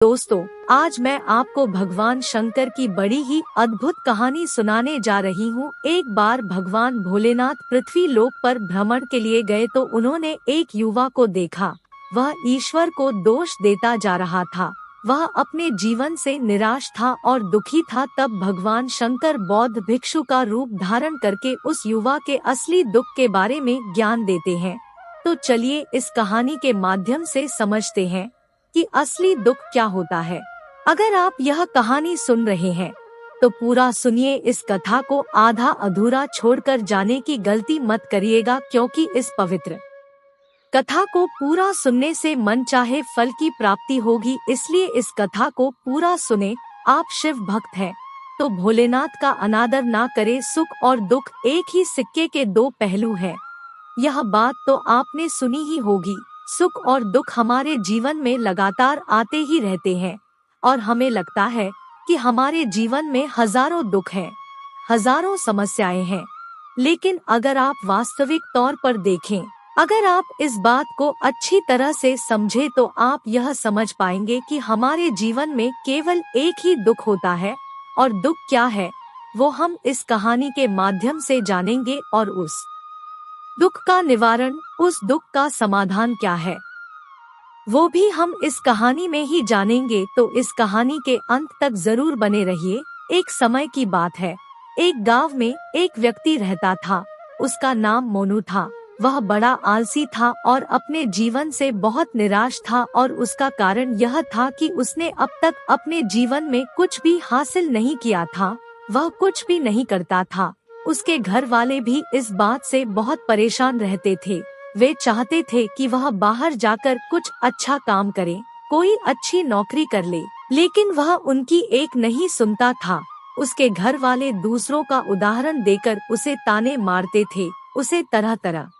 दोस्तों, आज मैं आपको भगवान शंकर की बड़ी ही अद्भुत कहानी सुनाने जा रही हूँ। एक बार भगवान भोलेनाथ पृथ्वी लोक पर भ्रमण के लिए गए तो उन्होंने एक युवा को देखा। वह ईश्वर को दोष देता जा रहा था। वह अपने जीवन से निराश था और दुखी था। तब भगवान शंकर बौद्ध भिक्षु का रूप धारण करके उस युवा के असली दुख के बारे में ज्ञान देते हैं। तो चलिए इस कहानी के माध्यम से समझते हैं कि असली दुख क्या होता है। अगर आप यह कहानी सुन रहे हैं तो पूरा सुनिए। इस कथा को आधा अधूरा छोड़कर जाने की गलती मत करिएगा, क्योंकि इस पवित्र कथा को पूरा सुनने से मन चाहे फल की प्राप्ति होगी। इसलिए इस कथा को पूरा सुने। आप शिव भक्त हैं तो भोलेनाथ का अनादर ना करे। सुख और दुख एक ही सिक्के के दो पहलू हैं। यह बात तो आपने सुनी ही होगी। सुख और दुख हमारे जीवन में लगातार आते ही रहते हैं और हमें लगता है कि हमारे जीवन में हजारों दुख हैं, हजारों समस्याएं हैं। लेकिन अगर आप वास्तविक तौर पर देखें, अगर आप इस बात को अच्छी तरह से समझे तो आप यह समझ पाएंगे कि हमारे जीवन में केवल एक ही दुख होता है। और दुख क्या है वो हम इस कहानी के माध्यम से जानेंगे, और उस दुख का निवारण, उस दुख का समाधान क्या है वो भी हम इस कहानी में ही जानेंगे। तो इस कहानी के अंत तक जरूर बने रहिए। एक समय की बात है। एक गांव में एक व्यक्ति रहता था। उसका नाम मोनू था। वह बड़ा आलसी था और अपने जीवन से बहुत निराश था, और उसका कारण यह था कि उसने अब तक अपने जीवन में कुछ भी हासिल नहीं किया था। वह कुछ भी नहीं करता था। उसके घर वाले भी इस बात से बहुत परेशान रहते थे। वे चाहते थे कि वह बाहर जाकर कुछ अच्छा काम करे, कोई अच्छी नौकरी कर ले, लेकिन वह उनकी एक नहीं सुनता था। उसके घर वाले दूसरों का उदाहरण देकर उसे ताने मारते थे, उसे तरह तरह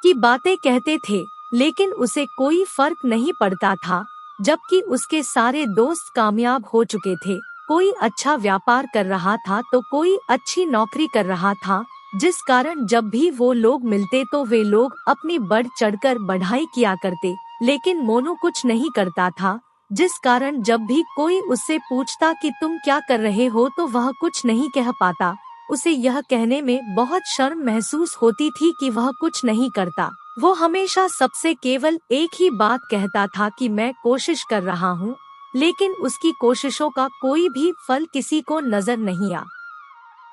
की बातें कहते थे, लेकिन उसे कोई फर्क नहीं पड़ता था। जबकि उसके सारे दोस्त कामयाब हो चुके थे। कोई अच्छा व्यापार कर रहा था तो कोई अच्छी नौकरी कर रहा था, जिस कारण जब भी वो लोग मिलते तो वे लोग अपनी बढ़ चढ़कर बढ़ाई किया करते। लेकिन मोनू कुछ नहीं करता था, जिस कारण जब भी कोई उससे पूछता कि तुम क्या कर रहे हो तो वह कुछ नहीं कह पाता। उसे यह कहने में बहुत शर्म महसूस होती थी कि वह कुछ नहीं करता। वो हमेशा सबसे केवल एक ही बात कहता था कि मैं कोशिश कर रहा हूँ, लेकिन उसकी कोशिशों का कोई भी फल किसी को नजर नहीं आ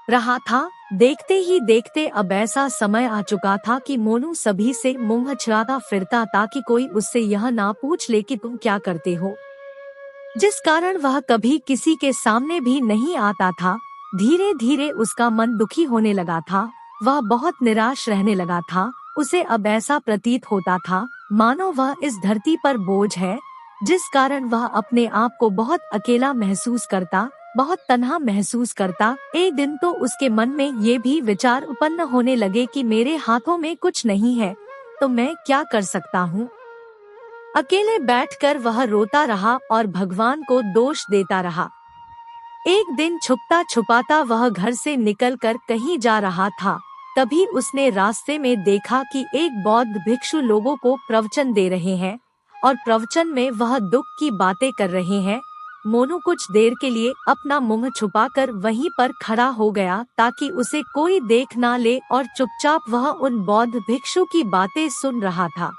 रहा था। देखते ही देखते अब ऐसा समय आ चुका था कि मोनू सभी से मुंह छिड़ाता फिरता ताकि कोई उससे यह ना पूछ ले कि तुम क्या करते हो, जिस कारण वह कभी किसी के सामने भी नहीं आता था। धीरे धीरे उसका मन दुखी होने लगा था। वह बहुत निराश रहने लगा था। उसे अब ऐसा प्रतीत होता था मानो वह इस धरती पर बोझ है, जिस कारण वह अपने आप को बहुत अकेला महसूस करता, बहुत तन्हा महसूस करता। एक दिन तो उसके मन में ये भी विचार उत्पन्न होने लगे कि मेरे हाथों में कुछ नहीं है तो मैं क्या कर सकता हूँ। अकेले बैठकर वह रोता रहा और भगवान को दोष देता रहा। एक दिन छुपता छुपाता वह घर से निकलकर कहीं जा रहा था। तभी उसने रास्ते में देखा कि एक बौद्ध भिक्षु लोगों को प्रवचन दे रहे हैं और प्रवचन में वह दुख की बातें कर रहे हैं। मोनू कुछ देर के लिए अपना मुंह छुपाकर वहीं पर खड़ा हो गया ताकि उसे कोई देख ना ले, और चुपचाप वह उन बौद्ध भिक्षु की बातें सुन रहा था।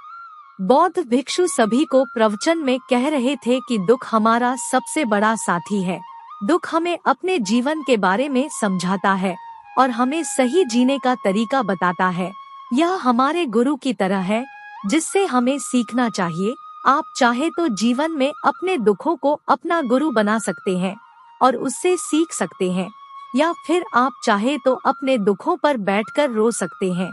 बौद्ध भिक्षु सभी को प्रवचन में कह रहे थे कि दुख हमारा सबसे बड़ा साथी है। दुख हमें अपने जीवन के बारे में समझाता है और हमें सही जीने का तरीका बताता है। यह हमारे गुरु की तरह है जिससे हमें सीखना चाहिए। आप चाहे तो जीवन में अपने दुखों को अपना गुरु बना सकते हैं और उससे सीख सकते हैं, या फिर आप चाहे तो अपने दुखों पर बैठकर रो सकते हैं,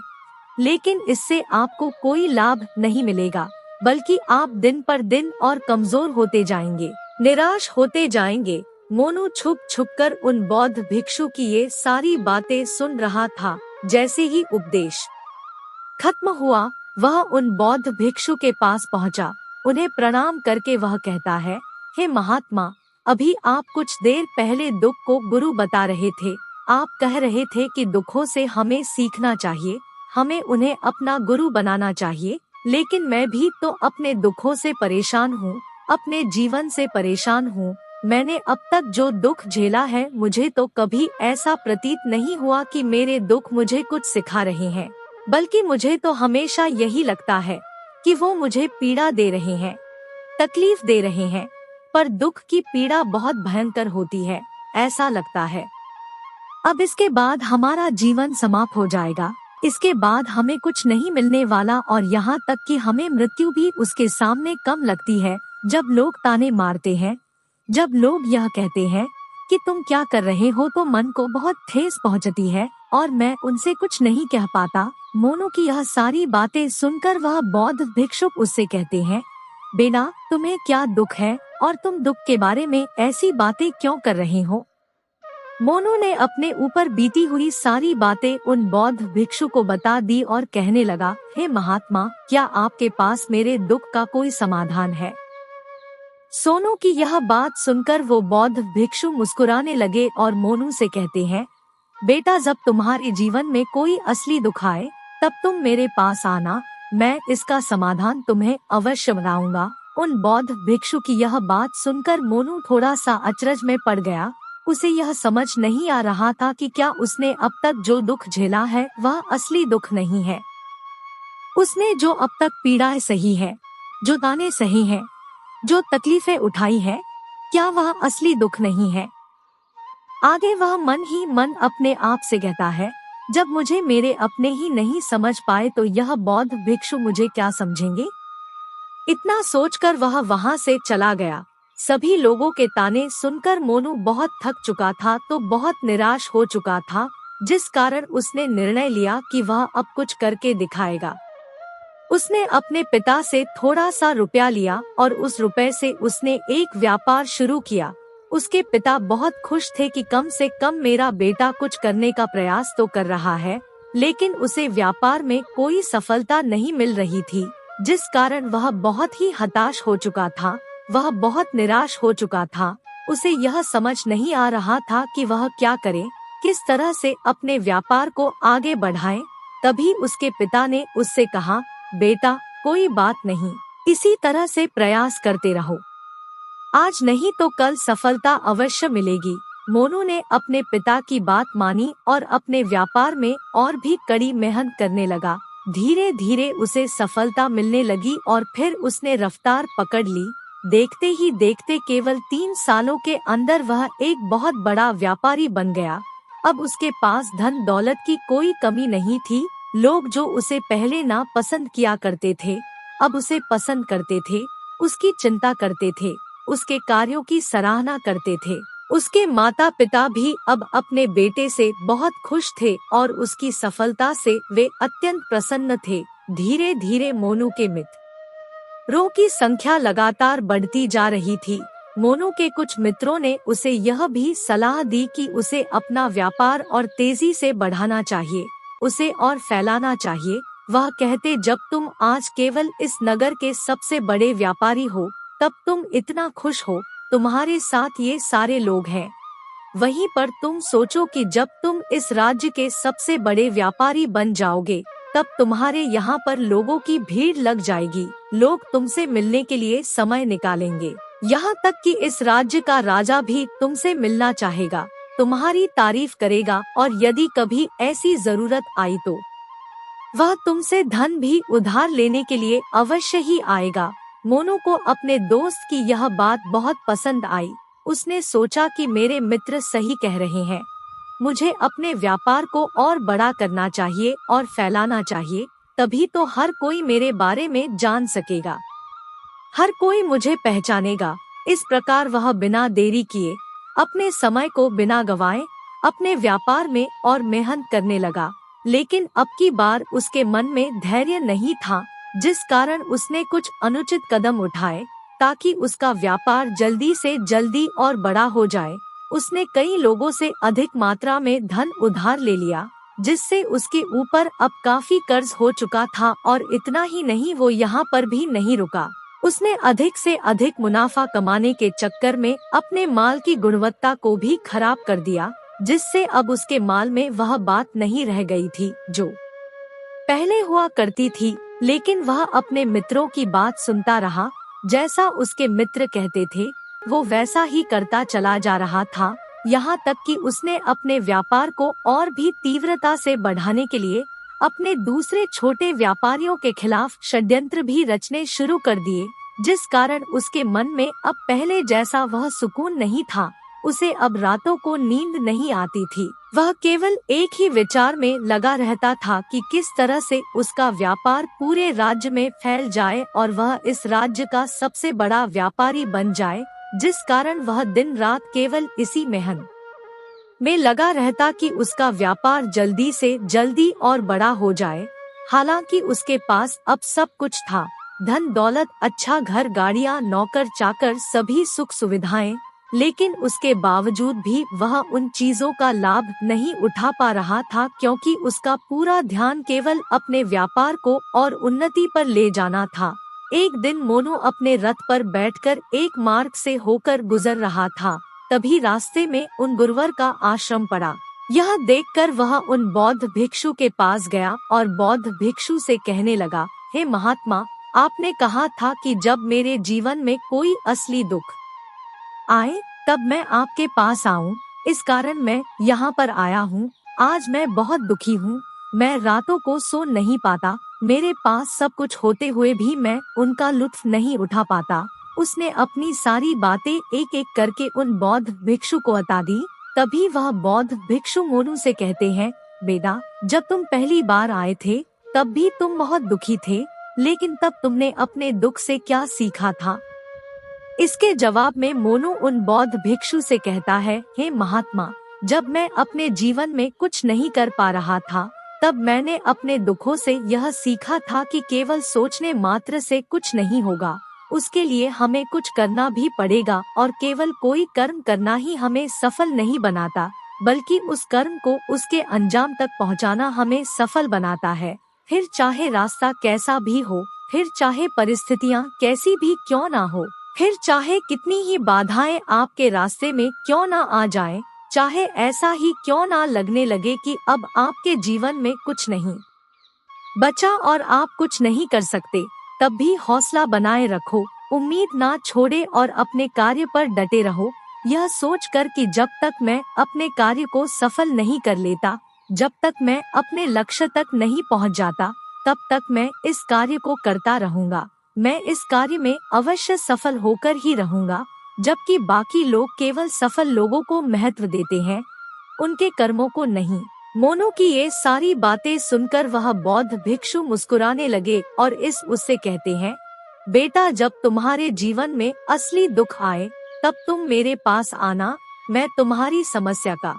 लेकिन इससे आपको कोई लाभ नहीं मिलेगा, बल्कि आप दिन पर दिन और कमजोर होते जाएंगे, निराश होते जाएंगे। मोनू छुप छुपकर उन बौद्ध भिक्षु की ये सारी बातें सुन रहा था। जैसे ही उपदेश खत्म हुआ, वह उन बौद्ध भिक्षु के पास पहुंचा। उन्हें प्रणाम करके वह कहता है, हे महात्मा, अभी आप कुछ देर पहले दुख को गुरु बता रहे थे। आप कह रहे थे कि दुखों से हमें सीखना चाहिए, हमें उन्हें अपना गुरु बनाना चाहिए, लेकिन मैं भी तो अपने दुखों से परेशान हूँ। अपने जीवन से परेशान हूँ। मैंने अब तक जो दुख झेला है, मुझे तो कभी ऐसा प्रतीत नहीं हुआ कि मेरे दुख मुझे कुछ सिखा रहे हैं, बल्कि मुझे तो हमेशा यही लगता है कि वो मुझे पीड़ा दे रहे हैं, तकलीफ दे रहे हैं। पर दुख की पीड़ा बहुत भयंकर होती है, ऐसा लगता है अब इसके बाद हमारा जीवन समाप्त हो जाएगा। इसके बाद हमें कुछ नहीं मिलने वाला, और यहाँ तक कि हमें मृत्यु भी उसके सामने कम लगती है। जब लोग ताने मारते हैं, जब लोग यह कहते हैं कि तुम क्या कर रहे हो, तो मन को बहुत ठेस पहुँचती है और मैं उनसे कुछ नहीं कह पाता। मोनू की यह सारी बातें सुनकर वह बौद्ध भिक्षुक उससे कहते हैं, बेटा तुम्हें क्या दुख है और तुम दुख के बारे में ऐसी बातें क्यों कर रहे हो। मोनू ने अपने ऊपर बीती हुई सारी बातें उन बौद्ध भिक्षु को बता दी और कहने लगा, हे महात्मा, क्या आपके पास मेरे दुख का कोई समाधान है। सोनू की यह बात सुनकर वो बौद्ध भिक्षु मुस्कुराने लगे और मोनू से कहते हैं, बेटा जब तुम्हारे जीवन में कोई असली दुख आए तब तुम मेरे पास आना, मैं इसका समाधान तुम्हें अवश्य बताऊंगा। उन बौद्ध भिक्षु की यह बात सुनकर मोनू थोड़ा सा अचरज में पड़ गया। उसे यह समझ नहीं आ रहा था कि क्या उसने अब तक जो दुख झेला है वह असली दुख नहीं है। उसने जो अब तक पीड़ाएं सही है, जो ताने सही हैं, जो तकलीफें उठाई है, क्या वह असली दुख नहीं है। आगे वह मन ही मन अपने आप से कहता है, जब मुझे मेरे अपने ही नहीं समझ पाए तो यह बौद्ध भिक्षु मुझे क्या समझेंगे। इतना सोचकर वह वहां से चला गया। सभी लोगों के ताने सुनकर मोनू बहुत थक चुका था, तो बहुत निराश हो चुका था, जिस कारण उसने निर्णय लिया कि वह अब कुछ करके दिखाएगा। उसने अपने पिता से थोड़ा सा रुपया लिया और उस रुपए से उसने एक व्यापार शुरू किया। उसके पिता बहुत खुश थे कि कम से कम मेरा बेटा कुछ करने का प्रयास तो कर रहा है, लेकिन उसे व्यापार में कोई सफलता नहीं मिल रही थी, जिस कारण वह बहुत ही हताश हो चुका था। वह बहुत निराश हो चुका था। उसे यह समझ नहीं आ रहा था कि वह क्या करे, किस तरह से अपने व्यापार को आगे बढ़ाए। तभी उसके पिता ने उससे कहा, बेटा कोई बात नहीं, इसी तरह से प्रयास करते रहो, आज नहीं तो कल सफलता अवश्य मिलेगी। मोनू ने अपने पिता की बात मानी और अपने व्यापार में और भी कड़ी मेहनत करने लगा। धीरे धीरे उसे सफलता मिलने लगी और फिर उसने रफ्तार पकड़ ली। देखते ही देखते केवल 3 सालों के अंदर वह एक बहुत बड़ा व्यापारी बन गया। अब उसके पास धन दौलत की कोई कमी नहीं थी। लोग जो उसे पहले ना पसंद किया करते थे, अब उसे पसंद करते थे, उसकी चिंता करते थे, उसके कार्यों की सराहना करते थे। उसके माता पिता भी अब अपने बेटे से बहुत खुश थे और उसकी सफलता से वे अत्यंत प्रसन्न थे। धीरे धीरे मोनू के मित्रों की संख्या लगातार बढ़ती जा रही थी। मोनू के कुछ मित्रों ने उसे यह भी सलाह दी कि उसे अपना व्यापार और तेजी से बढ़ाना चाहिए, उसे और फैलाना चाहिए। वह कहते, जब तुम आज केवल इस नगर के सबसे बड़े व्यापारी हो, तब तुम इतना खुश हो, तुम्हारे साथ ये सारे लोग हैं। वहीं पर तुम सोचो कि जब तुम इस राज्य के सबसे बड़े व्यापारी बन जाओगे, तब तुम्हारे यहाँ पर लोगों की भीड़ लग जाएगी। लोग तुमसे मिलने के लिए समय निकालेंगे। यहाँ तक कि इस राज्य का राजा भी तुमसे मिलना चाहेगा, तुम्हारी तारीफ करेगा, और यदि कभी ऐसी जरूरत आई तो वह तुमसे धन भी उधार लेने के लिए अवश्य ही आएगा। मोनू को अपने दोस्त की यह बात बहुत पसंद आई। उसने सोचा कि मेरे मित्र सही कह रहे हैं, मुझे अपने व्यापार को और बड़ा करना चाहिए और फैलाना चाहिए, तभी तो हर कोई मेरे बारे में जान सकेगा, हर कोई मुझे पहचानेगा। इस प्रकार वह बिना देरी किए, अपने समय को बिना गवाए, अपने व्यापार में और मेहनत करने लगा। लेकिन अब की बार उसके मन में धैर्य नहीं था, जिस कारण उसने कुछ अनुचित कदम उठाए ताकि उसका व्यापार जल्दी से जल्दी और बड़ा हो जाए। उसने कई लोगों से अधिक मात्रा में धन उधार ले लिया, जिससे उसके ऊपर अब काफी कर्ज हो चुका था। और इतना ही नहीं, वो यहाँ पर भी नहीं रुका। उसने अधिक से अधिक मुनाफा कमाने के चक्कर में अपने माल की गुणवत्ता को भी खराब कर दिया, जिससे अब उसके माल में वह बात नहीं रह गई थी जो पहले हुआ करती थी। लेकिन वह अपने मित्रों की बात सुनता रहा जैसा उसके मित्र कहते थे वो वैसा ही करता चला जा रहा था, यहाँ तक कि उसने अपने व्यापार को और भी तीव्रता से बढ़ाने के लिए अपने दूसरे छोटे व्यापारियों के खिलाफ षड्यंत्र भी रचने शुरू कर दिए, जिस कारण उसके मन में अब पहले जैसा वह सुकून नहीं था। उसे अब रातों को नींद नहीं आती थी। वह केवल एक ही विचार में लगा रहता था कि किस तरह से उसका व्यापार पूरे राज्य में फैल जाए और वह इस राज्य का सबसे बड़ा व्यापारी बन जाए, जिस कारण वह दिन रात केवल इसी मेहनत में लगा रहता कि उसका व्यापार जल्दी से जल्दी और बड़ा हो जाए। हालांकि उसके पास अब सब कुछ था, धन दौलत, अच्छा घर, गाड़ियां, नौकर चाकर, सभी सुख सुविधाएं, लेकिन उसके बावजूद भी वह उन चीजों का लाभ नहीं उठा पा रहा था, क्योंकि उसका पूरा ध्यान केवल अपने व्यापार को और उन्नति पर ले जाना था। एक दिन मोनू अपने रथ पर बैठकर एक मार्ग से होकर गुजर रहा था। तभी रास्ते में उन गुरुवर का आश्रम पड़ा। यह देखकर वह उन बौद्ध भिक्षु के पास गया और बौद्ध भिक्षु से कहने लगा, हे महात्मा, आपने कहा था कि जब मेरे जीवन में कोई असली दुख आए तब मैं आपके पास आऊं। इस कारण मैं यहाँ पर आया हूँ। आज मैं बहुत दुखी हूँ। मैं रातों को सो नहीं पाता। मेरे पास सब कुछ होते हुए भी मैं उनका लुत्फ नहीं उठा पाता। उसने अपनी सारी बातें एक एक करके उन बौद्ध भिक्षु को बता दी। तभी वह बौद्ध भिक्षु मोनू से कहते हैं, बेटा, जब तुम पहली बार आए थे तब भी तुम बहुत दुखी थे, लेकिन तब तुमने अपने दुख से क्या सीखा था? इसके जवाब में मोनू उन बौद्ध भिक्षु से कहता है, हे महात्मा, जब मैं अपने जीवन में कुछ नहीं कर पा रहा था तब मैंने अपने दुखों से यह सीखा था कि केवल सोचने मात्र से कुछ नहीं होगा। उसके लिए हमें कुछ करना भी पड़ेगा और केवल कोई कर्म करना ही हमें सफल नहीं बनाता, बल्कि उस कर्म को उसके अंजाम तक पहुंचाना हमें सफल बनाता है। फिर चाहे रास्ता कैसा भी हो, फिर चाहे परिस्थितियां कैसी भी क्यों ना हो, फिर चाहे कितनी ही बाधाएं आपके रास्ते में क्यों ना आ जाएं, चाहे ऐसा ही क्यों ना लगने लगे कि अब आपके जीवन में कुछ नहीं बचा और आप कुछ नहीं कर सकते, तब भी हौसला बनाए रखो, उम्मीद ना छोड़े और अपने कार्य पर डटे रहो, यह सोचकर कि जब तक मैं अपने कार्य को सफल नहीं कर लेता, जब तक मैं अपने लक्ष्य तक नहीं पहुंच जाता, तब तक मैं इस कार्य को करता रहूंगा। मैं इस कार्य में अवश्य सफल होकर ही रहूंगा। जबकि बाकी लोग केवल सफल लोगों को महत्व देते हैं, उनके कर्मों को नहीं। मोनू की ये सारी बातें सुनकर वह बौद्ध भिक्षु मुस्कुराने लगे और उससे कहते हैं, बेटा, जब तुम्हारे जीवन में असली दुख आए तब तुम मेरे पास आना, मैं तुम्हारी समस्या का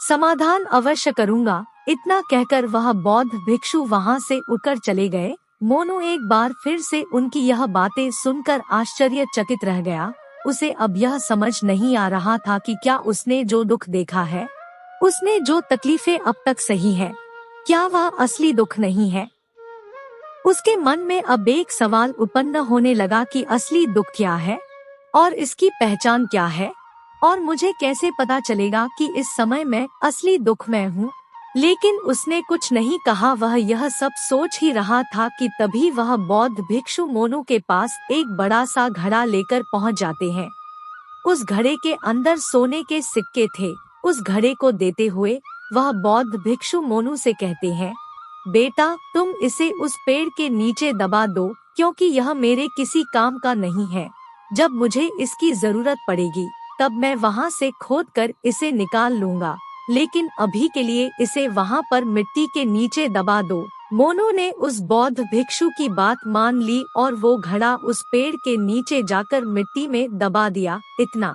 समाधान अवश्य करूंगा। इतना कहकर वह बौद्ध भिक्षु वहां से उठकर चले गए। मोनू एक बार फिर से उनकी यह बातें सुनकर आश्चर्यचकित रह गया। उसे अब यह समझ नहीं आ रहा था कि क्या उसने जो दुख देखा है, उसने जो तकलीफें अब तक सही है, क्या वह असली दुख नहीं है? उसके मन में अब एक सवाल उत्पन्न होने लगा कि असली दुख क्या है और इसकी पहचान क्या है, और मुझे कैसे पता चलेगा कि इस समय मैं असली दुख में हूँ। लेकिन उसने कुछ नहीं कहा। वह यह सब सोच ही रहा था कि तभी वह बौद्ध भिक्षु मोनू के पास एक बड़ा सा घड़ा लेकर पहुंच जाते हैं। उस घड़े के अंदर सोने के सिक्के थे। उस घड़े को देते हुए वह बौद्ध भिक्षु मोनू से कहते हैं, बेटा, तुम इसे उस पेड़ के नीचे दबा दो, क्योंकि यह मेरे किसी काम का नहीं है। जब मुझे इसकी जरूरत पड़ेगी तब मैं वहाँ से खोदकर इसे निकाल लूँगा, लेकिन अभी के लिए इसे वहाँ पर मिट्टी के नीचे दबा दो। मोनू ने उस बौद्ध भिक्षु की बात मान ली और वो घड़ा उस पेड़ के नीचे जाकर मिट्टी में दबा दिया। इतना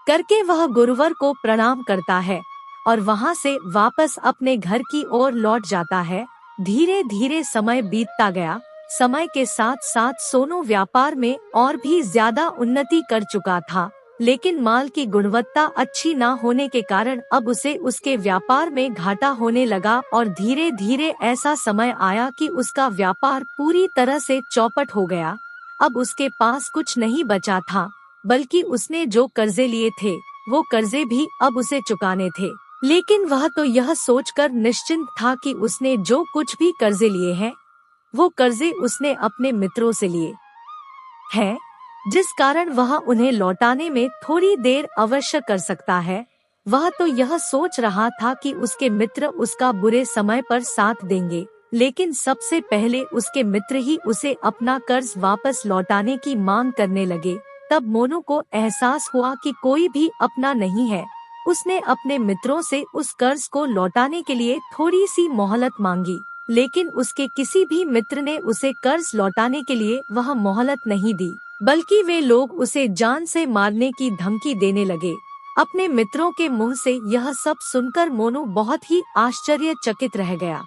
करके वह गुरुवर को प्रणाम करता है और वहाँ से वापस अपने घर की ओर लौट जाता है। धीरे धीरे समय बीतता गया। समय के साथ साथ सोनू व्यापार में और भी ज्यादा उन्नति कर चुका था, लेकिन माल की गुणवत्ता अच्छी न होने के कारण अब उसे उसके व्यापार में घाटा होने लगा और धीरे धीरे ऐसा समय आया कि उसका व्यापार पूरी तरह से चौपट हो गया। अब उसके पास कुछ नहीं बचा था, बल्कि उसने जो कर्जे लिए थे वो कर्जे भी अब उसे चुकाने थे। लेकिन वह तो यह सोचकर निश्चिंत था कि उसने जो कुछ भी कर्जे लिए हैं वो कर्जे उसने अपने मित्रों से लिए। है, जिस कारण वह उन्हें लौटाने में थोड़ी देर अवश्य कर सकता है। वह तो यह सोच रहा था कि उसके मित्र उसका बुरे समय पर साथ देंगे, लेकिन सबसे पहले उसके मित्र ही उसे अपना कर्ज वापस लौटाने की मांग करने लगे। तब मोनू को एहसास हुआ कि कोई भी अपना नहीं है। उसने अपने मित्रों से उस कर्ज को लौटाने के लिए थोड़ी सी मोहलत मांगी, लेकिन उसके किसी भी मित्र ने उसे कर्ज लौटाने के लिए वह मोहलत नहीं दी, बल्कि वे लोग उसे जान से मारने की धमकी देने लगे। अपने मित्रों के मुंह से यह सब सुनकर मोनू बहुत ही आश्चर्यचकित रह गया।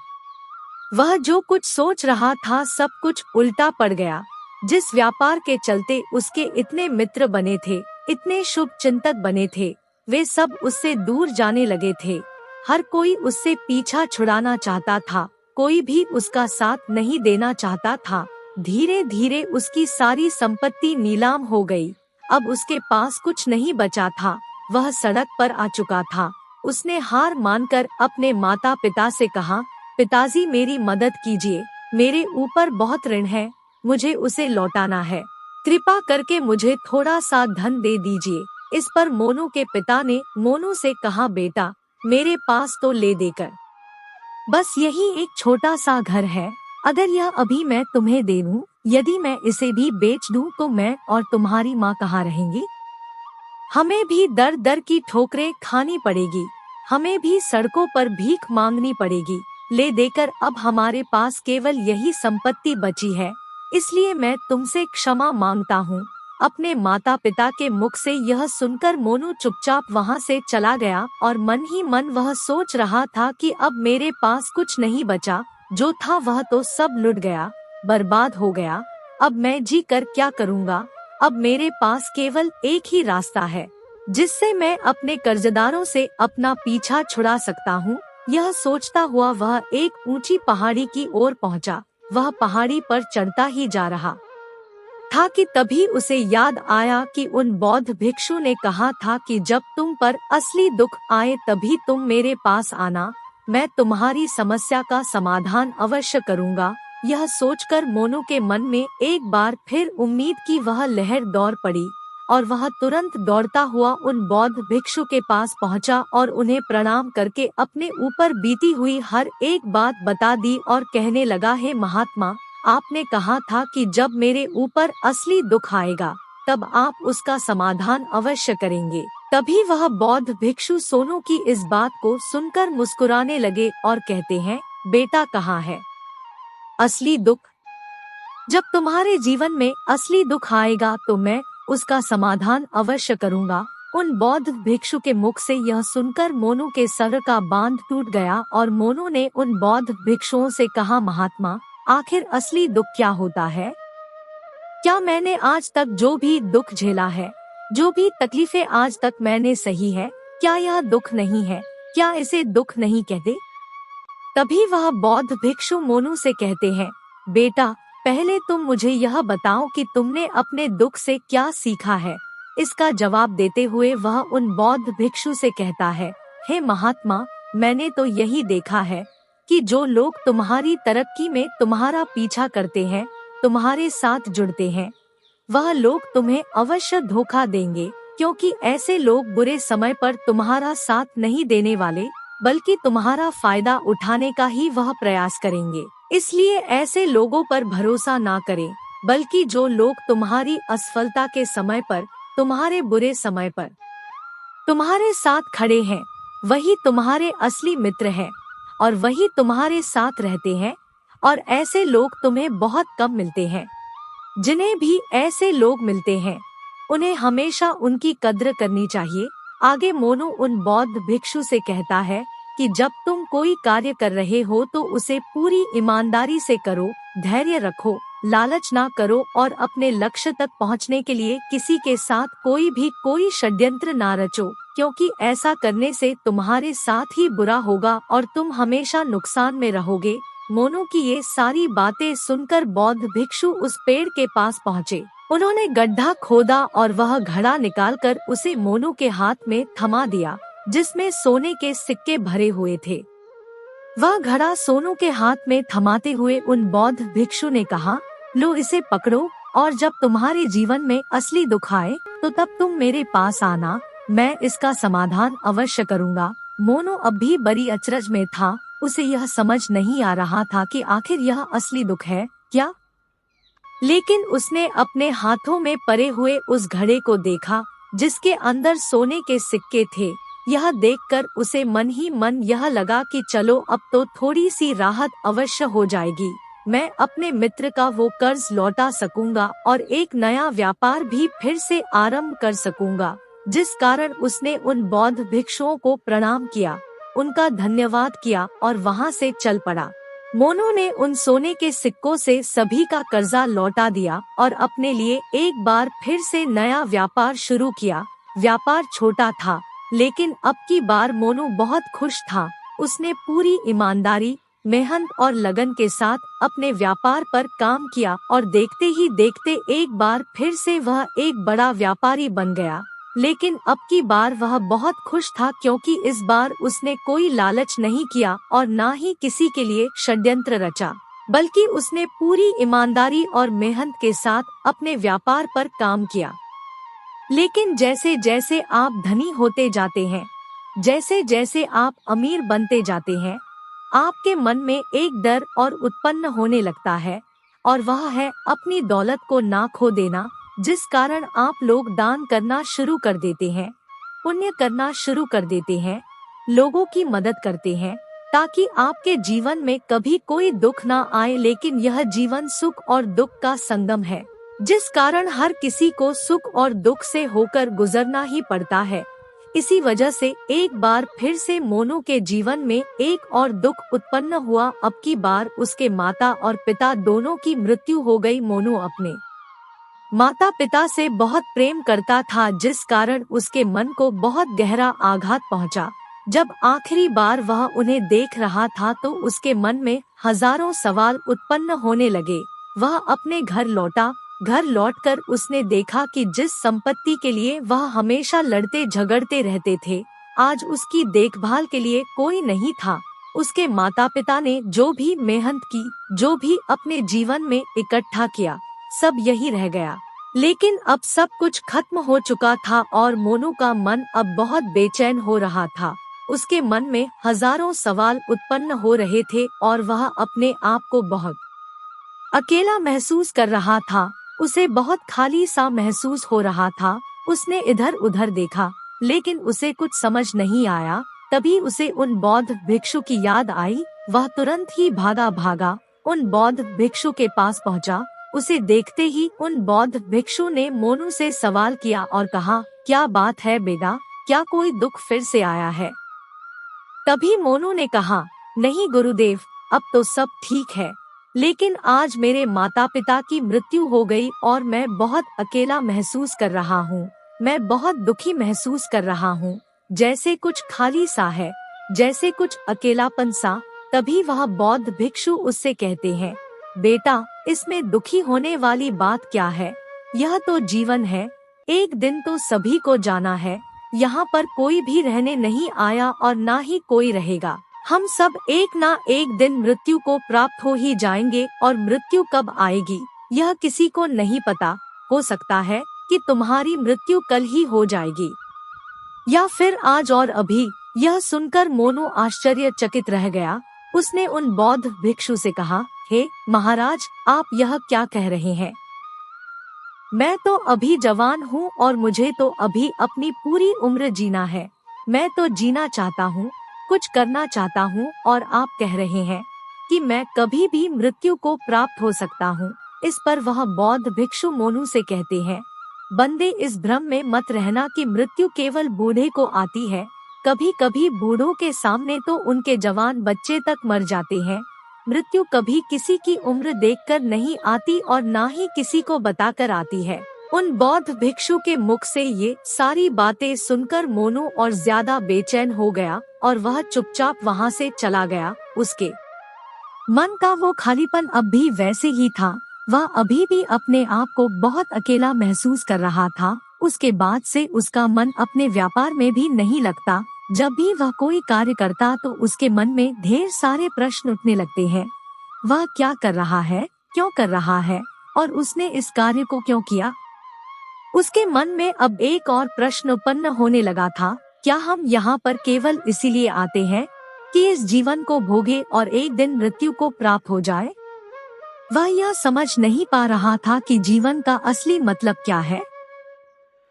वह जो कुछ सोच रहा था सब कुछ उल्टा पड़ गया। जिस व्यापार के चलते उसके इतने मित्र बने थे, इतने शुभ चिंतक बने थे, वे सब उससे दूर जाने लगे थे। हर कोई उससे पीछा छुड़ाना चाहता था, कोई भी उसका साथ नहीं देना चाहता था। धीरे धीरे उसकी सारी संपत्ति नीलाम हो गई। अब उसके पास कुछ नहीं बचा था। वह सड़क पर आ चुका था। उसने हार मानकर अपने माता पिता से कहा, पिताजी मेरी मदद कीजिए, मेरे ऊपर बहुत ऋण है, मुझे उसे लौटाना है, कृपा करके मुझे थोड़ा सा धन दे दीजिए। इस पर मोनू के पिता ने मोनू से कहा, बेटा मेरे पास तो ले देकर बस यही एक छोटा सा घर है। अगर यह अभी मैं तुम्हें दे दूं, यदि मैं इसे भी बेच दूं तो मैं और तुम्हारी माँ कहाँ रहेंगी? हमें भी दर दर की ठोकरें खानी पड़ेगी, हमें भी सड़कों पर भीख मांगनी पड़ेगी। ले देकर अब हमारे पास केवल यही संपत्ति बची है, इसलिए मैं तुमसे क्षमा मांगता हूँ। अपने माता पिता के मुख से यह सुनकर मोनू चुपचाप वहाँ से चला गया और मन ही मन वह सोच रहा था कि अब मेरे पास कुछ नहीं बचा, जो था वह तो सब लुट गया, बर्बाद हो गया। अब मैं जी कर क्या करूँगा? अब मेरे पास केवल एक ही रास्ता है, जिससे मैं अपने कर्जदारों से अपना पीछा छुड़ा सकता हूँ। यह सोचता हुआ वह एक ऊंची पहाड़ी की ओर पहुँचा। वह पहाड़ी पर चढ़ता ही जा रहा था कि तभी उसे याद आया कि उन बौद्ध भिक्षु ने कहा था कि जब तुम पर असली दुख आए तभी तुम मेरे पास आना, मैं तुम्हारी समस्या का समाधान अवश्य करूँगा। यह सोचकर मोनू के मन में एक बार फिर उम्मीद की वह लहर दौड़ पड़ी और वह तुरंत दौड़ता हुआ उन बौद्ध भिक्षु के पास पहुंचा और उन्हें प्रणाम करके अपने ऊपर बीती हुई हर एक बात बता दी और कहने लगा, हे महात्मा, आपने कहा था कि जब मेरे ऊपर असली दुख आएगा तब आप उसका समाधान अवश्य करेंगे। तभी वह बौद्ध भिक्षु सोनू की इस बात को सुनकर मुस्कुराने लगे और कहते हैं, बेटा कहाँ है असली दुख? जब तुम्हारे जीवन में असली दुख आएगा तो मैं उसका समाधान अवश्य करूंगा। उन बौद्ध भिक्षु के मुख से यह सुनकर मोनू के सर का बांध टूट गया और मोनू ने उन बौद्ध भिक्षुओं से कहा, महात्मा, आखिर असली दुख क्या होता है? क्या मैंने आज तक जो भी दुख झेला है, जो भी तकलीफें आज तक मैंने सही है, क्या यह दुख नहीं है? क्या इसे दुख नहीं कहते? तभी वह बौद्ध भिक्षु मोनू से कहते हैं, बेटा पहले तुम मुझे यह बताओ कि तुमने अपने दुख से क्या सीखा है। इसका जवाब देते हुए वह उन बौद्ध भिक्षु से कहता है, हे महात्मा, मैंने तो यही देखा है कि जो लोग तुम्हारी तरक्की में तुम्हारा पीछा करते हैं, तुम्हारे साथ जुड़ते हैं, वह लोग तुम्हें अवश्य धोखा देंगे, क्योंकि ऐसे लोग बुरे समय पर तुम्हारा साथ नहीं देने वाले, बल्कि तुम्हारा फायदा उठाने का ही वह प्रयास करेंगे। इसलिए ऐसे लोगों पर भरोसा ना करें, बल्कि जो लोग तुम्हारी असफलता के समय पर, तुम्हारे बुरे समय पर तुम्हारे साथ खड़े हैं, वही तुम्हारे असली मित्र हैं और वही तुम्हारे साथ रहते हैं। और ऐसे लोग तुम्हें बहुत कम मिलते हैं। जिन्हें भी ऐसे लोग मिलते हैं, उन्हें हमेशा उनकी कद्र करनी चाहिए। आगे मोनू उन बौद्ध भिक्षु से कहता है कि जब तुम कोई कार्य कर रहे हो तो उसे पूरी ईमानदारी से करो, धैर्य रखो, लालच ना करो और अपने लक्ष्य तक पहुंचने के लिए किसी के साथ कोई षड्यंत्र ना रचो, क्योंकि ऐसा करने से तुम्हारे साथ ही बुरा होगा और तुम हमेशा नुकसान में रहोगे। मोनू की ये सारी बातें सुनकर बौद्ध भिक्षु उस पेड़ के पास पहुँचे। उन्होंने गड्ढा खोदा और वह घड़ा निकालकर उसे मोनू के हाथ में थमा दिया, जिसमें सोने के सिक्के भरे हुए थे। वह घड़ा सोनू के हाथ में थमाते हुए उन बौद्ध भिक्षु ने कहा, लो इसे पकड़ो, और जब तुम्हारे जीवन में असली दुख आए तो तब तुम मेरे पास आना, मैं इसका समाधान अवश्य करूँगा। मोनू अब भी बड़ी अचरज में था। उसे यह समझ नहीं आ रहा था कि आखिर यह असली दुख है क्या। लेकिन उसने अपने हाथों में पड़े हुए उस घड़े को देखा जिसके अंदर सोने के सिक्के थे। यह देखकर उसे मन ही मन यह लगा कि चलो अब तो थोड़ी सी राहत अवश्य हो जाएगी। मैं अपने मित्र का वो कर्ज लौटा सकूंगा और एक नया व्यापार भी फिर से आरंभ कर सकूंगा। जिस कारण उसने उन बौद्ध भिक्षुओं को प्रणाम किया, उनका धन्यवाद किया और वहां से चल पड़ा। मोनू ने उन सोने के सिक्कों से सभी का कर्जा लौटा दिया और अपने लिए एक बार फिर से नया व्यापार शुरू किया। व्यापार छोटा था, लेकिन अब की बार मोनू बहुत खुश था। उसने पूरी ईमानदारी, मेहनत और लगन के साथ अपने व्यापार पर काम किया और देखते ही देखते एक बार फिर से वह एक बड़ा व्यापारी बन गया। लेकिन अब की बार वह बहुत खुश था क्योंकि इस बार उसने कोई लालच नहीं किया और ना ही किसी के लिए षड्यंत्र रचा, बल्कि उसने पूरी ईमानदारी और मेहनत के साथ अपने व्यापार पर काम किया। लेकिन जैसे जैसे आप धनी होते जाते हैं, जैसे जैसे आप अमीर बनते जाते हैं, आपके मन में एक डर और उत्पन्न होने लगता है, और वह है अपनी दौलत को ना खो देना। जिस कारण आप लोग दान करना शुरू कर देते हैं, पुण्य करना शुरू कर देते हैं, लोगों की मदद करते हैं, ताकि आपके जीवन में कभी कोई दुख ना आए। लेकिन यह जीवन सुख और दुख का संगम है, जिस कारण हर किसी को सुख और दुख से होकर गुजरना ही पड़ता है। इसी वजह से एक बार फिर से मोनू के जीवन में एक और दुख उत्पन्न हुआ। अब की बार उसके माता और पिता दोनों की मृत्यु हो गई। मोनू अपने माता पिता से बहुत प्रेम करता था, जिस कारण उसके मन को बहुत गहरा आघात पहुंचा। जब आखिरी बार वह उन्हें देख रहा था तो उसके मन में हजारों सवाल उत्पन्न होने लगे। वह अपने घर लौटा। घर लौटकर उसने देखा कि जिस संपत्ति के लिए वह हमेशा लड़ते झगड़ते रहते थे, आज उसकी देखभाल के लिए कोई नहीं था। उसके माता पिता ने जो भी मेहनत की, जो भी अपने जीवन में इकट्ठा किया, सब यही रह गया। लेकिन अब सब कुछ खत्म हो चुका था और मोनू का मन अब बहुत बेचैन हो रहा था। उसके मन में हजारों सवाल उत्पन्न हो रहे थे और वह अपने आप को बहुत अकेला महसूस कर रहा था। उसे बहुत खाली सा महसूस हो रहा था। उसने इधर उधर देखा, लेकिन उसे कुछ समझ नहीं आया। तभी उसे उन बौद्ध भिक्षु की याद आई। वह तुरंत ही भागा भागा उन बौद्ध भिक्षु के पास पहुंचा। उसे देखते ही उन बौद्ध भिक्षु ने मोनू से सवाल किया और कहा, क्या बात है बेटा, क्या कोई दुख फिर से आया है? तभी मोनू ने कहा, नहीं गुरुदेव, अब तो सब ठीक है, लेकिन आज मेरे माता पिता की मृत्यु हो गई और मैं बहुत अकेला महसूस कर रहा हूँ। मैं बहुत दुखी महसूस कर रहा हूँ, जैसे कुछ खाली सा है, जैसे कुछ अकेलापन सा। तभी वह बौद्ध भिक्षु उससे कहते हैं, बेटा, इसमें दुखी होने वाली बात क्या है? यह तो जीवन है, एक दिन तो सभी को जाना है। यहाँ पर कोई भी रहने नहीं आया और ना ही कोई रहेगा। हम सब एक ना एक दिन मृत्यु को प्राप्त हो ही जाएंगे, और मृत्यु कब आएगी यह किसी को नहीं पता। हो सकता है कि तुम्हारी मृत्यु कल ही हो जाएगी, या फिर आज और अभी। यह सुनकर मोनू आश्चर्यचकित रह गया। उसने उन बौद्ध भिक्षु से कहा, हे महाराज, आप यह क्या कह रहे हैं? मैं तो अभी जवान हूँ और मुझे तो अभी अपनी पूरी उम्र जीना है। मैं तो जीना चाहता हूँ, कुछ करना चाहता हूँ, और आप कह रहे हैं कि मैं कभी भी मृत्यु को प्राप्त हो सकता हूँ। इस पर वह बौद्ध भिक्षु मोनू से कहते हैं, बंदे, इस भ्रम में मत रहना कि मृत्यु केवल बूढ़े को आती है। कभी कभी बूढ़ों के सामने तो उनके जवान बच्चे तक मर जाते हैं। मृत्यु कभी किसी की उम्र देखकर नहीं आती और ना ही किसी को बताकर आती है। उन बौद्ध भिक्षु के मुख से ये सारी बातें सुनकर मोनू और ज्यादा बेचैन हो गया और वह चुपचाप वहाँ से चला गया। उसके मन का वो खालीपन अब भी वैसे ही था। वह अभी भी अपने आप को बहुत अकेला महसूस कर रहा था। उसके बाद से उसका मन अपने व्यापार में भी नहीं लगता। जब भी वह कोई कार्य करता तो उसके मन में ढेर सारे प्रश्न उठने लगते हैं। वह क्या कर रहा है, क्यों कर रहा है, और उसने इस कार्य को क्यों किया? उसके मन में अब एक और प्रश्न उत्पन्न होने लगा था, क्या हम यहाँ पर केवल इसीलिए आते हैं कि इस जीवन को भोगे और एक दिन मृत्यु को प्राप्त हो जाए? वह यह समझ नहीं पा रहा था कि जीवन का असली मतलब क्या है।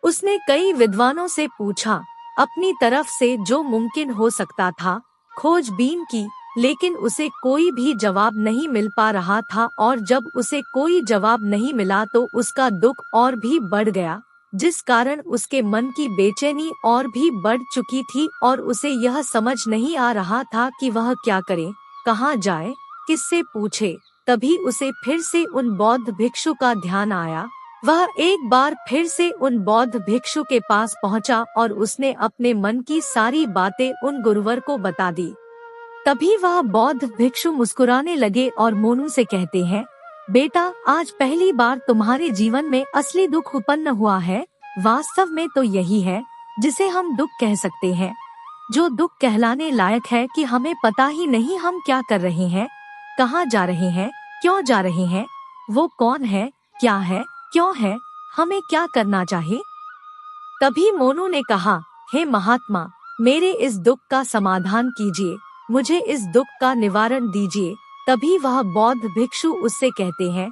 उसने कई विद्वानों से पूछा, अपनी तरफ से जो मुमकिन हो सकता था खोजबीन की, लेकिन उसे कोई भी जवाब नहीं मिल पा रहा था। और जब उसे कोई जवाब नहीं मिला तो उसका दुख और भी बढ़ गया, जिस कारण उसके मन की बेचैनी और भी बढ़ चुकी थी और उसे यह समझ नहीं आ रहा था कि वह क्या करे, कहाँ जाए, किससे पूछे। तभी उसे फिर से उन बौद्ध भिक्षु का ध्यान आया। वह एक बार फिर से उन बौद्ध भिक्षु के पास पहुंचा और उसने अपने मन की सारी बातें उन गुरुवर को बता दी। तभी वह बौद्ध भिक्षु मुस्कुराने लगे और मोनू से कहते हैं, बेटा, आज पहली बार तुम्हारे जीवन में असली दुख उत्पन्न हुआ है। वास्तव में तो यही है जिसे हम दुख कह सकते हैं, जो दुख कहलाने लायक है कि हमें पता ही नहीं हम क्या कर रहे हैं, कहाँ जा रहे हैं, क्यों जा रहे हैं, वो कौन है, क्या है, क्यों है, हमें क्या करना चाहिए। तभी मोनू ने कहा, हे महात्मा, मेरे इस दुख का समाधान कीजिए, मुझे इस दुख का निवारण दीजिए। तभी वह बौद्ध भिक्षु उससे कहते हैं,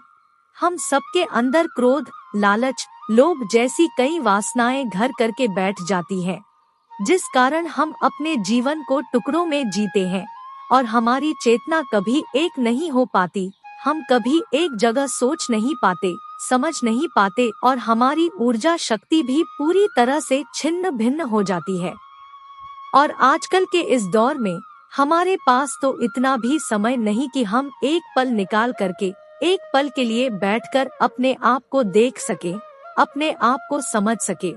हम सबके अंदर क्रोध, लालच, लोभ जैसी कई वासनाएं घर करके बैठ जाती हैं, जिस कारण हम अपने जीवन को टुकड़ों में जीते हैं और हमारी चेतना कभी एक नहीं हो पाती। हम कभी एक जगह सोच नहीं पाते, समझ नहीं पाते और हमारी ऊर्जा शक्ति भी पूरी तरह से छिन्न भिन्न हो जाती है। और आजकल के इस दौर में हमारे पास तो इतना भी समय नहीं कि हम एक पल निकाल करके एक पल के लिए बैठकर अपने आप को देख सके, अपने आप को समझ सके।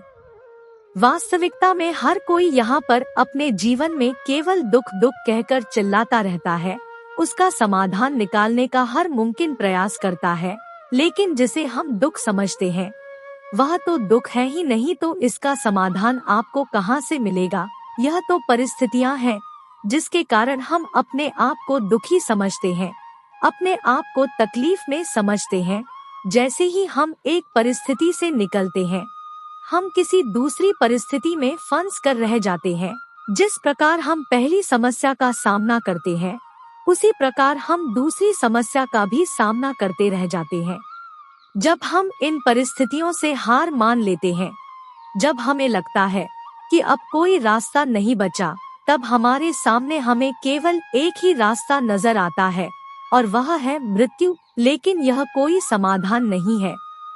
वास्तविकता में हर कोई यहाँ पर अपने जीवन में केवल दुख दुख कहकर चिल्लाता रहता है, उसका समाधान निकालने का हर मुमकिन प्रयास करता है, लेकिन जिसे हम दुख समझते हैं वह तो दुख है ही नहीं, तो इसका समाधान आपको कहाँ से मिलेगा। यह तो परिस्थितियाँ हैं जिसके कारण हम अपने आप को दुखी समझते हैं, अपने आप को तकलीफ में समझते हैं। जैसे ही हम एक परिस्थिति से निकलते हैं, हम किसी दूसरी परिस्थिति में फंस कर रह जाते हैं। जिस प्रकार हम पहली समस्या का सामना करते हैं, उसी प्रकार हम दूसरी समस्या का भी सामना करते रह जाते हैं। जब हम इन परिस्थितियों से हार मान लेते हैं, जब हमें लगता है कि अब कोई रास्ता नहीं बचा, तब हमारे सामने हमें केवल एक ही रास्ता नजर आता है और वह है मृत्यु। लेकिन यह कोई समाधान नहीं है,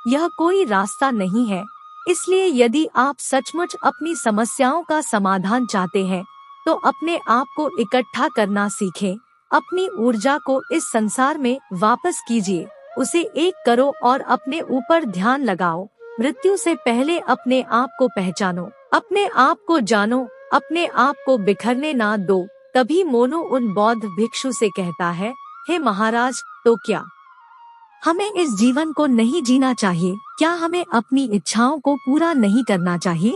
यह कोई रास्ता नहीं है। इसलिए यदि आप सचमुच अपनी समस्याओं का समाधान चाहते हैं, तो अपने आप को इकट्ठा करना सीखें, अपनी ऊर्जा को इस संसार में वापस कीजिए, उसे एक करो और अपने ऊपर ध्यान लगाओ। मृत्यु से पहले अपने आप को पहचानो, अपने आप को जानो, अपने आप को बिखरने ना दो। तभी मोनू उन बौद्ध भिक्षु से कहता है, हे महाराज, तो क्या हमें इस जीवन को नहीं जीना चाहिए? क्या हमें अपनी इच्छाओं को पूरा नहीं करना चाहिए?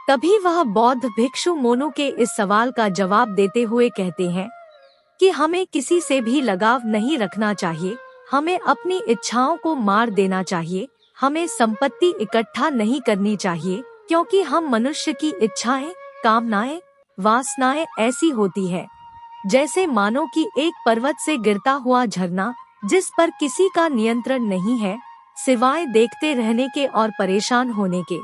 तभी वह बौद्ध भिक्षु मोनू के इस सवाल का जवाब देते हुए कहते हैं कि हमें किसी से भी लगाव नहीं रखना चाहिए, हमें अपनी इच्छाओं को मार देना चाहिए, हमें संपत्ति इकट्ठा नहीं करनी चाहिए, क्योंकि हम मनुष्य की इच्छाएं, कामनाएं, वासनाएं ऐसी होती है जैसे मानो कि एक पर्वत से गिरता हुआ झरना, जिस पर किसी का नियंत्रण नहीं है सिवाय देखते रहने के और परेशान होने के।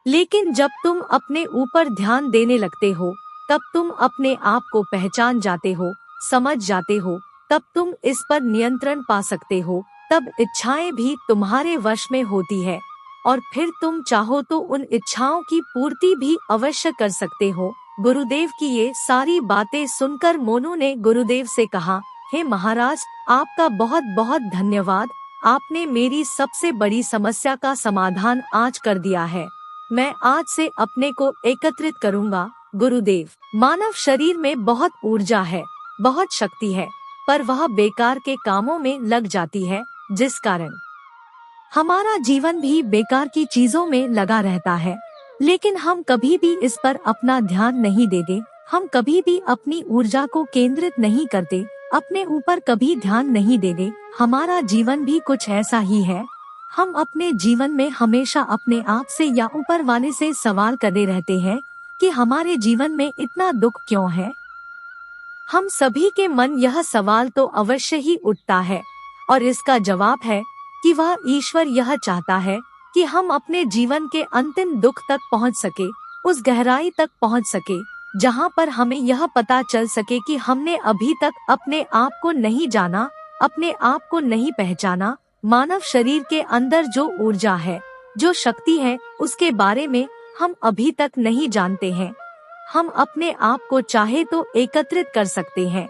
लेकिन जब तुम अपने ऊपर ध्यान देने लगते हो, तब तुम अपने आप को पहचान जाते हो, समझ जाते हो, तब तुम इस पर नियंत्रण पा सकते हो, तब इच्छाएं भी तुम्हारे वश में होती है और फिर तुम चाहो तो उन इच्छाओं की पूर्ति भी अवश्य कर सकते हो। गुरुदेव की ये सारी बातें सुनकर मोनू ने गुरुदेव से कहा, हे महाराज, आपका बहुत बहुत धन्यवाद, आपने मेरी सबसे बड़ी समस्या का समाधान आज कर दिया है। मैं आज से अपने को एकत्रित करूँगा। गुरुदेव, मानव शरीर में बहुत ऊर्जा है, बहुत शक्ति है, पर वह बेकार के कामों में लग जाती है, जिस कारण हमारा जीवन भी बेकार की चीजों में लगा रहता है। लेकिन हम कभी भी इस पर अपना ध्यान नहीं देते, हम कभी भी अपनी ऊर्जा को केंद्रित नहीं करते, अपने ऊपर कभी ध्यान नहीं देंगे। हमारा जीवन भी कुछ ऐसा ही है। हम अपने जीवन में हमेशा अपने आप से या ऊपर वाले से सवाल करते रहते हैं कि हमारे जीवन में इतना दुख क्यों है। हम सभी के मन यह सवाल तो अवश्य ही उठता है, और इसका जवाब है कि वह ईश्वर यह चाहता है कि हम अपने जीवन के अंतिम दुख तक पहुंच सके, उस गहराई तक पहुंच सके जहां पर हमें यह पता चल सके कि हमने अभी तक अपने आप को नहीं जाना, अपने आप को नहीं पहचाना। मानव शरीर के अंदर जो ऊर्जा है, जो शक्ति है, उसके बारे में हम अभी तक नहीं जानते हैं। हम अपने आप को चाहे तो एकत्रित कर सकते हैं,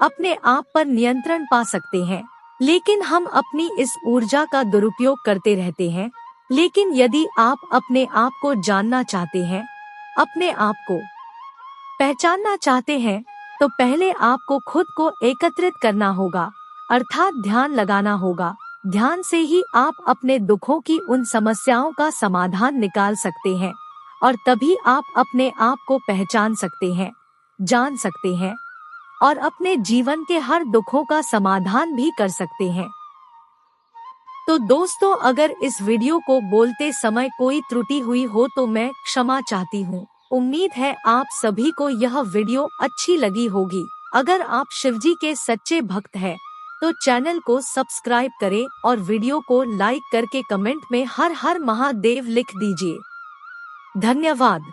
अपने आप पर नियंत्रण पा सकते हैं, लेकिन हम अपनी इस ऊर्जा का दुरुपयोग करते रहते हैं। लेकिन यदि आप अपने आप को जानना चाहते हैं, अपने आप को पहचानना चाहते हैं, तो पहले आपको खुद को एकत्रित करना होगा, अर्थात ध्यान लगाना होगा। ध्यान से ही आप अपने दुखों की उन समस्याओं का समाधान निकाल सकते हैं, और तभी आप अपने आप को पहचान सकते हैं, जान सकते हैं, और अपने जीवन के हर दुखों का समाधान भी कर सकते हैं। तो दोस्तों, अगर इस वीडियो को बोलते समय कोई त्रुटि हुई हो तो मैं क्षमा चाहती हूँ। उम्मीद है आप सभी को यह वीडियो अच्छी लगी होगी। अगर आप शिवजी के सच्चे भक्त हैं, तो चैनल को सब्सक्राइब करें और वीडियो को लाइक करके कमेंट में हर हर महादेव लिख दीजिए। धन्यवाद।